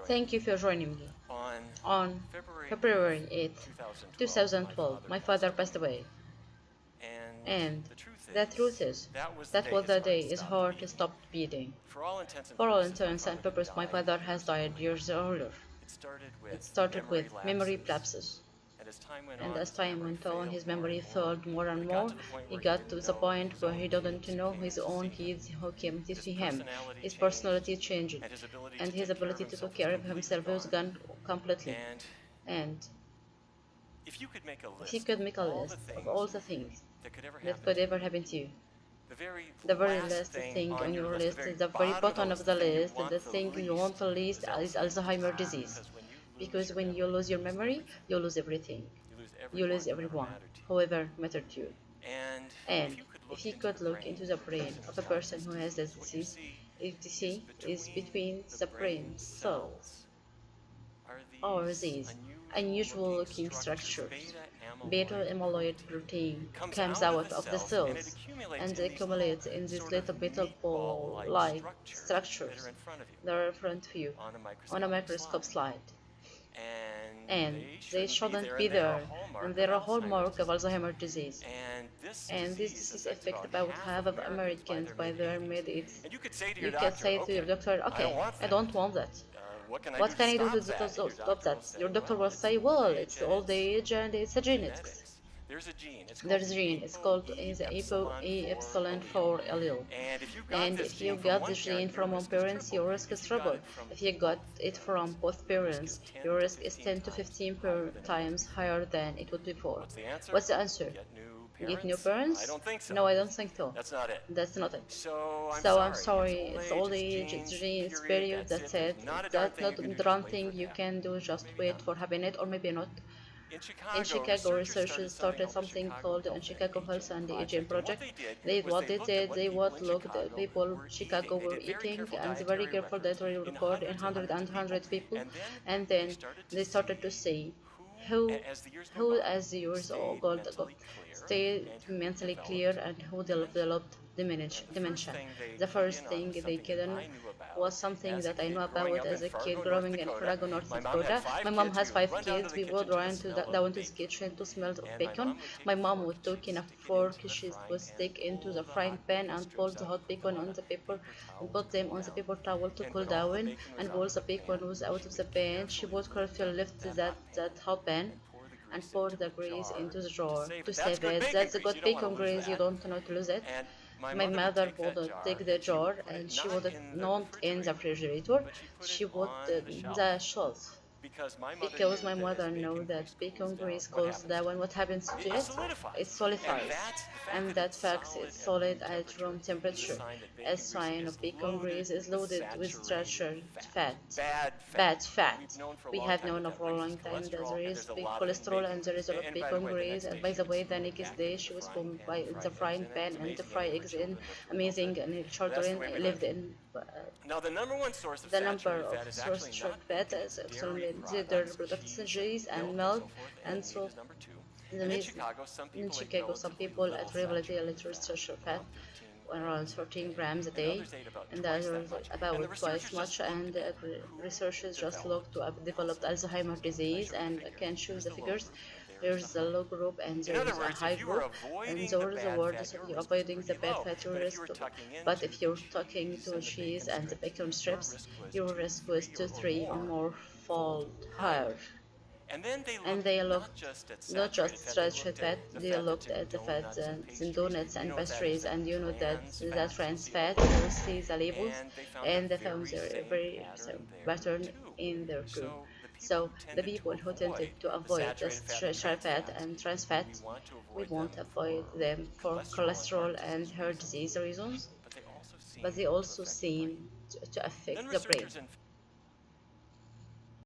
Thank you for joining me. On February 8th, 2012, my father passed away. And the truth is, that was the day his heart stopped beating. For all intents and purposes, my father has died years earlier. It started with memory lapses. And as time went on, his memory failed more and more. He got to the point where he didn't know his own kids who came to see him. His personality changed, and his ability to take care of himself was gone completely. And if you could make a list of all the things that could ever happen to you, the very last thing on your list is the very bottom of the list, and the thing you want the least is Alzheimer's disease. Because when you lose your memory, you lose everything. You lose everyone, whoever mattered to you. And if you could look into the brain of a person who has this disease, if is between the brain cells are these unusual looking structures. Beta amyloid protein comes out of the cells and accumulates in these little beta ball-like structures that are in front of you on a microscope slide. And they shouldn't be there, and they're a hallmark of Alzheimer's disease. And this disease affects about half of Americans by their mid-80s. You can say to your doctor, okay, I don't want that. What can I do to stop that? Your doctor will say, well, it's old age and it's a genetics. There's a gene, it's called the epsilon-4 allele. And if you got the gene from one parent, your risk is triple. If you got it from both parents, your risk is 10 to 15 times higher than it would before. What's the answer? Get new parents? No, I don't think so. That's not it. So I'm sorry, it's old age, it's gene, it's period, that's it. That's not the wrong thing you can do, just wait for happening or maybe not. In Chicago, researchers started something called the Chicago Health and Aging Project. What they did, they would look at people Chicago were eating, and they were very careful that they record in 100 people, and then they started to see who as the years ago stayed mentally clear and who developed dementia. The first thing they did was something that I know about as a kid growing in Farrago, North Dakota. My mom has 5 kids. We would run down to the kitchen to smell bacon. My mom would take in a fork. She would stick into the frying pan and pour the hot bacon on the paper and put them on the paper towel to cool down. And while the bacon was out of the pan, she would carefully lift that hot pan and pour the grease into the jar to save it. That's a good bacon grease, you don't want to lose it. My mother would take the jar and she would not in the refrigerator, she would the shelf. Because my mother knows that bacon grease cools down, what happens to it? It solidifies, and that fact is solid at room temperature. A sign of bacon grease is loaded with saturated fat, bad fat. We have known for a long time that there is big cholesterol and there is a lot of bacon grease. And by the way, the next day she was put by the frying pan and the fried eggs in amazing, and children lived in. The number of source short fat is their reproductive and milk, and so in Chicago, some people at reliability literature fat around 13 grams a day, and others about twice much. And researchers just look to develop Alzheimer's disease and can choose the figures. There's a low group and there is a high group, and those are the words of you avoiding the bad fat risk. But if you're talking to cheese and the bacon strips, your risk was 2-3 or more fold higher. And they looked not just saturated fat, they looked at the fats in donuts and pastries, and you know that trans fat, you see the labels, and they found every pattern in there too. So the people who tended to avoid the saturated fat and trans fat, we won't avoid them for cholesterol and heart disease reasons, but they also seem to affect the brain.